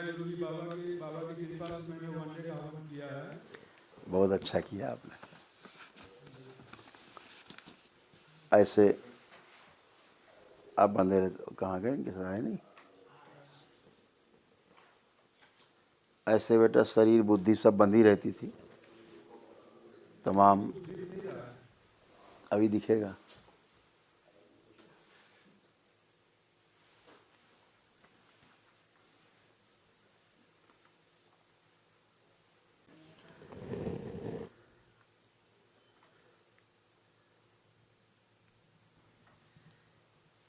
गुरुजी बाबा की कृपा से मैंने वनडे का आगमन किया है। बहुत अच्छा किया आपने। ऐसे आप बंधे रहते, कहाँ गए, इनके साथ आए नहीं। ऐसे बेटा शरीर बुद्धि सब बंधी रहती थी तमाम। बुद्धि दिख नहीं रहा है। अभी दिखेगा।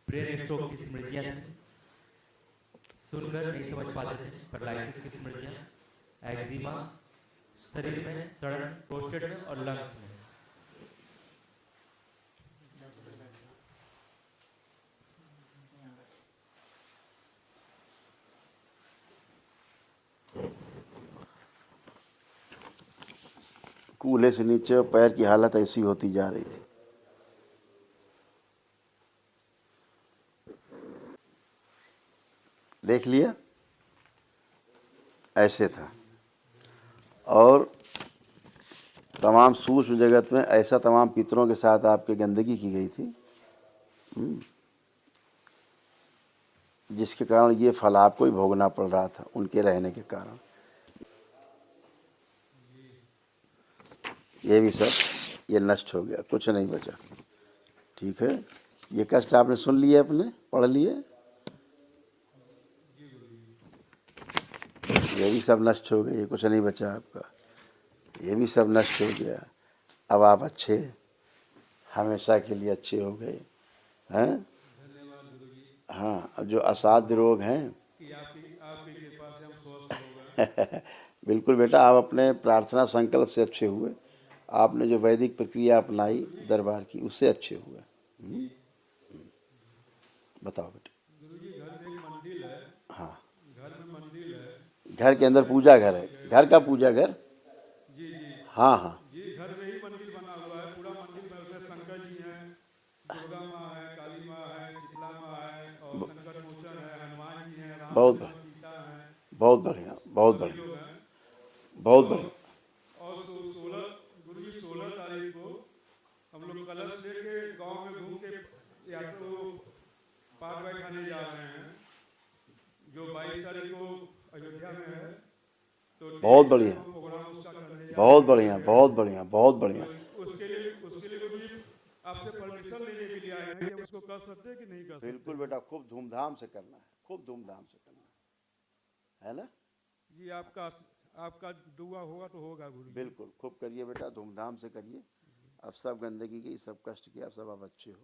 ब्रेन स्ट्रोक की स्मृतियां थी, सुनकर नहीं समझ पाते थे। पैरालिसिस की स्मृतियां, एक्जिमा, शरीर में सड़न, प्रोस्टेट में और लंग्स में। कूल्हे से नीचे पैर की हालत ऐसी होती जा रही थी। देख लिया, ऐसे था। और तमाम सूक्ष्म जगत में ऐसा तमाम पितरों के साथ आपके गंदगी की गई थी, जिसके कारण ये फल आपको ही भोगना पड़ रहा था उनके रहने के कारण। ये भी सब ये नष्ट हो गया, कुछ नहीं बचा। ठीक है, ये कष्ट आपने सुन लिए, अपने पढ़ लिए, ये भी सब नष्ट हो गए, कुछ नहीं बचा आपका, ये भी सब नष्ट हो गया। अब आप अच्छे, हमेशा के लिए अच्छे हो गए हैं। हाँ, अब जो असाध्य रोग हैं कि आपकी कृपा से हम स्वस्थ हो गए। बिल्कुल बेटा, आप अपने प्रार्थना संकल्प से अच्छे हुए। आपने जो वैदिक प्रक्रिया अपनाई दरबार की, उससे अच्छे हुए। बताओ बेटा। गुरुजी घर में एक मंदिर है। हाँ, घर में मंदिर है। घर के अंदर पूजा घर है, घर का पूजा घर। जी जी हाँ हाँ, जी, घर में ही मंदिर बना हुआ है, पूरा मंदिर में। उसमें शंकर जी हैं, दुर्गा माँ है, काली माँ है, शीतला माँ है, और संकट मोचन है, हनुमान जी हैं, राम बहुत लक्ष्मण सीता हैं, बहुत बढ़िया, बहुत सभी बढ़िया, लोग हैं। बहुत और बढ़िया। और 16 तारीख को हम लोग कलश लेके गांव में घूम के, या तो पाग बैठाने जा रहे हैं, जो 22 तारीख को अयोध्या में है। तो बहुत 23 तारीख बढ़िया, को प्रोग्राम उसका करने जा रहे बहुत हैं घर बढ़िया, पे। बहुत बढ़िया, बहुत बढ़िया। तो उसके लिए गुरुजी आपसे परमिशन लेने के लिए आए हैं कि हम उसको कर सकते हैं कि नहीं कर सकते बिल्कुल हैं। बेटा, खूब धूमधाम से करना है, खूब धूमधाम से करना है ना। जी, आपका आपका दुआ होगा तो होगा गुरुजी। बिल्कुल, खूब करिए बेटा, धूमधाम से करिए। अब सब गंदगी की, सब कष्ट की, अब सब आप अच्छे हो,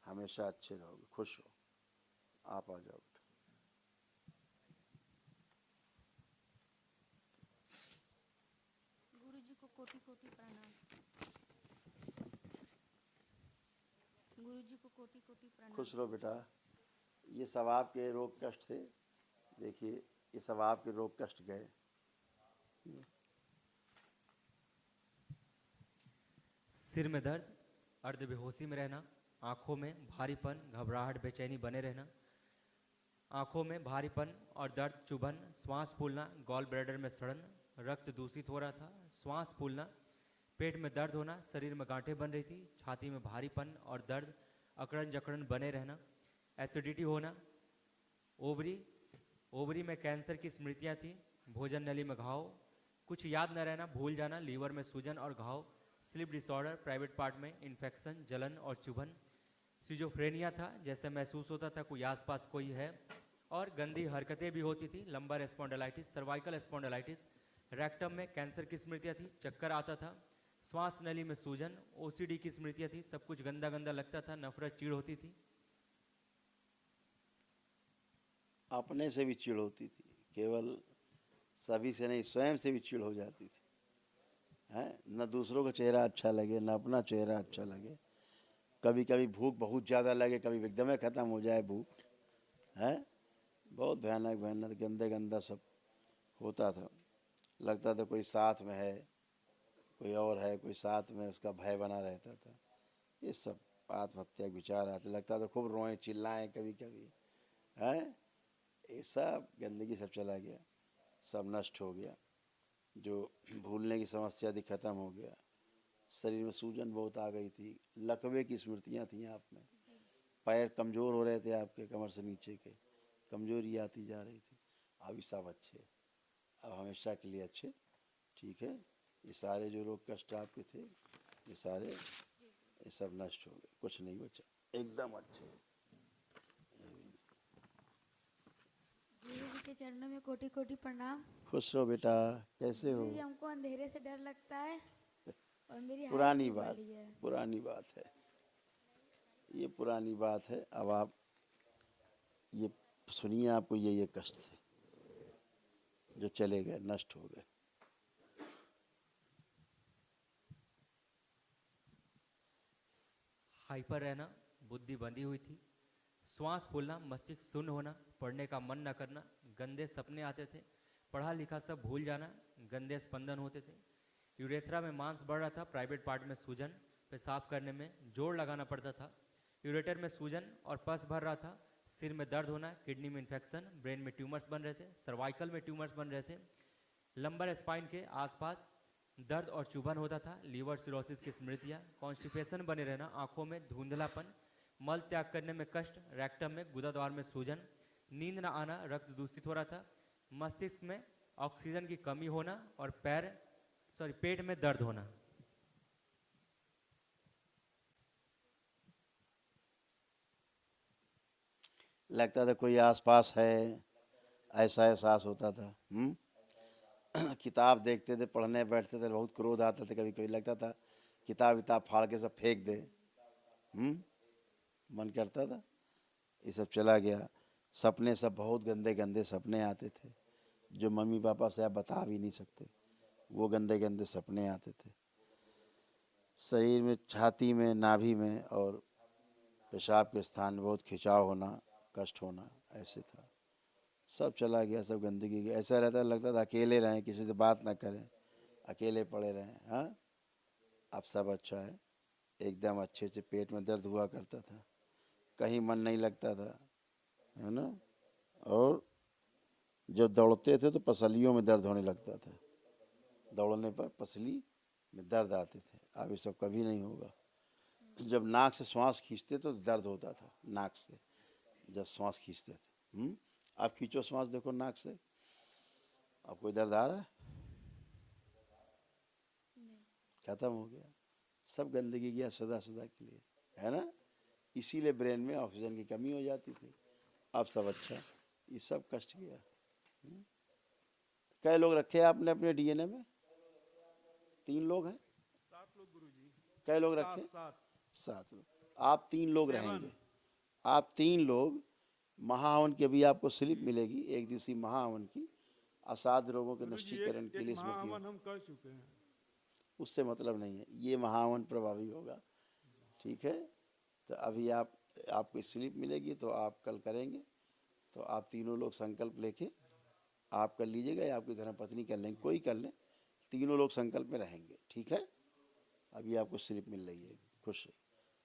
हमेशा अच्छे रहोगे, खुश हो। आप आ जाओ बेटा। गुरुजी को कोटि कोटि प्रणाम। गुरुजी को कोटि कोटि प्रणाम। खुश रहो बेटा। ये सब आपके रोग कष्ट थे, देखिए ये सब आपके रोग कष्ट गए। सिर में दर्द, अर्ध बेहोशी में रहना, आंखों में भारीपन, घबराहट, बेचैनी बने रहना, आंखों में भारीपन और दर्द, चुभन, श्वास फूलना, गॉल ब्लैडर में सड़न, रक्त दूषित हो रहा था, श्वास फूलना, पेट में दर्द होना, शरीर में गांठें बन रही थी, छाती में भारीपन और दर्द, अकड़न जकड़न बने रहना, एसिडिटी होना, ओवरी ओवरी में कैंसर की स्मृतियां थी, भोजन नली में घाव, कुछ याद न रहना, भूल जाना, लीवर में सूजन और घाव, स्लीप डिसऑर्डर, प्राइवेट पार्ट में इन्फेक्शन, जलन और चुभन, सिजोफ्रेनिया था, जैसे महसूस होता था कोई आसपास कोई है, और गंदी हरकतें भी होती थी, lumbar spondylitis, cervical spondylitis, rectum में कैंसर की स्मृतियां थी, चक्कर आता था, श्वास नली में सूजन, ओसीडी की स्मृतियां थी, सब कुछ गंदा गंदा लगता था, नफरत चिढ़ होती थी। अपने से भी चिढ़ होती थी, केवल सभी से नहीं, स्वयं से भी चिढ़ हो जाती थी। हैं, न दूसरों का चेहरा अच्छा लगे, न अपना चेहरा अच्छा लगे। कभी कभी भूख बहुत ज़्यादा लगे, कभी एकदम ही ख़त्म हो जाए भूख। हैं, बहुत भयानक भयानक गंदे गंदा सब होता था। लगता था कोई साथ में है, कोई और है, कोई साथ में, उसका भय बना रहता था। ये सब आत्महत्या के विचार आते, लगता था खूब रोएं चिल्लाएं कभी कभी। हैं, ये सब गंदगी सब चला गया। सब नष्ट हो गया। जो भूलने की समस्या थी खत्म हो गया। शरीर में सूजन बहुत आ गई थी, लकवे की स्मृतियाँ थी आप में, पैर कमज़ोर हो रहे थे आपके, कमर से नीचे के कमजोरी आती जा रही थी। अभी सब अच्छे, अब हमेशा के लिए अच्छे। ठीक है, ये सारे जो रोग कष्ट आपके थे ये सारे ये सब नष्ट हो गए, कुछ नहीं बचा, एकदम अच्छे। गुरु जी के चरणों में कोटि कोटि प्रणाम। खुश रहो बेटा, कैसे हो? गुरु जी हमको अंधेरे से डर लगता है और मेरी पुरानी हाइट भी बात, बड़ी है। पुरानी बात है, ये पुरानी बात है। अब आप ये सुनिए, आपको ये कष्ट थे जो चले गए, नष्ट हो गए। हाइपर रहना, बुद्धि बंधी हुई थी, श्वास फूलना, मस्तिष्क शून्य होना, पढ़ने का मन न करना, गंदे सपने आते थे, पढ़ा लिखा सब भूल जाना, गंदे स्पंदन होते थे, यूरेथ्रा में मांस बढ़ रहा था, प्राइवेट पार्ट में सूजन, पेशाब करने में जोर लगाना पड़ता था, यूरेटर में सूजन और पस भर रहा था, सिर में दर्द होना, किडनी में इन्फेक्शन, ब्रेन में ट्यूमर्स बन रहे थे, सर्वाइकल में ट्यूमर्स बन रहे थे, लंबर स्पाइन के आसपास दर्द और चुभन होता था, लीवर सिरोसिस की स्मृतियाँ, कॉन्स्टिपेशन बने रहना, आंखों में धुंधलापन, मल त्याग करने में कष्ट, रेक्टम में गुदाद्वार में सूजन, नींद न आना, रक्त दूषित हो रहा था, मस्तिष्क में ऑक्सीजन की कमी होना और पेट में दर्द होना। लगता था कोई आसपास है, ऐसा एहसास होता था। किताब देखते थे, पढ़ने बैठते थे, बहुत क्रोध आता था, कभी कभी लगता था किताब फाड़ के सब फेंक दे। मन करता था। ये सब चला गया। सपने सब बहुत गंदे गंदे सपने आते थे जो मम्मी पापा से आप बता भी नहीं सकते, वो गंदे गंदे सपने आते थे। शरीर में, छाती में, नाभि में और पेशाब के स्थान में बहुत खिंचाव होना, कष्ट होना, ऐसे था। सब चला गया, सब गंदगी गई। ऐसा लगता था अकेले रहें, किसी से बात ना करें, अकेले पड़े रहें। हाँ, अब सब अच्छा है, एकदम अच्छे से। पेट में दर्द हुआ करता था, कहीं मन नहीं लगता था, है ना। और जब दौड़ते थे तो पसलियों में दर्द होने लगता था, दौड़ने पर पसली में दर्द आते थे। अब ये सब कभी नहीं होगा। जब नाक से श्वास खींचते तो दर्द होता था, नाक से जब श्वास खींचते थे। आप खींचो श्वास, देखो नाक से, अब कोई दर्द आ रहा है? खत्म हो गया, सब गंदगी गया सदा सदा के लिए, है ना। इसीलिए ब्रेन में ऑक्सीजन की कमी हो जाती थी। अब सब अच्छा, ये सब कष्ट गया। कई लोग रखे आपने अपने डीएनए में? 3 लोग हैं? 7 लोग गुरुजी। कई लोग रखे? 7 लोग। आप 3 लोग 7 रहेंगे। आप 3 लोग महाहवन की अभी आपको स्लिप मिलेगी, 1 दिवसीय महाहवन की, असाध्य रोगों के नष्टीकरण के लिए स्मृति। महाहवन हम कर चुके हैं, उससे मतलब नहीं है, ये महाहवन प्रभावी होगा। ठीक है, तो अभी आपको स्लिप मिलेगी, तो आप कल करेंगे। तो आप तीनों लोग संकल्प लेके आप कर लीजिएगा, या आपकी धर्मपत्नी कर लेंगे, कोई कर लें, तीनों लोग संकल्प में रहेंगे। ठीक है, अभी आपको स्लिप मिल रही है, खुश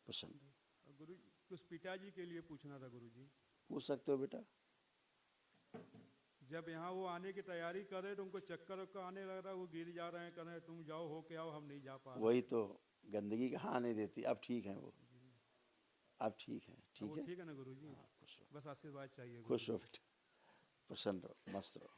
प्रसन्न। गुरु कुछ पिताजी के लिए पूछना था गुरुजी। पूछ सकते हो बेटा। जब यहाँ वो आने की तैयारी कर रहे तो उनको चक्कर आने लग रहा, वो गिर जा रहे हैं, कह रहे तुम जाओ होके आओ, हम नहीं जा पा रहे। वही तो, गंदगी कहाँ आने देती। अब ठीक है वो, अब ठीक है। ठीक है, ठीक है ना गुरुजी, खुश बस आशीर्वाद चाहिए। खुश हो बेटा, प्रसन्न रहो, मस्त रहो।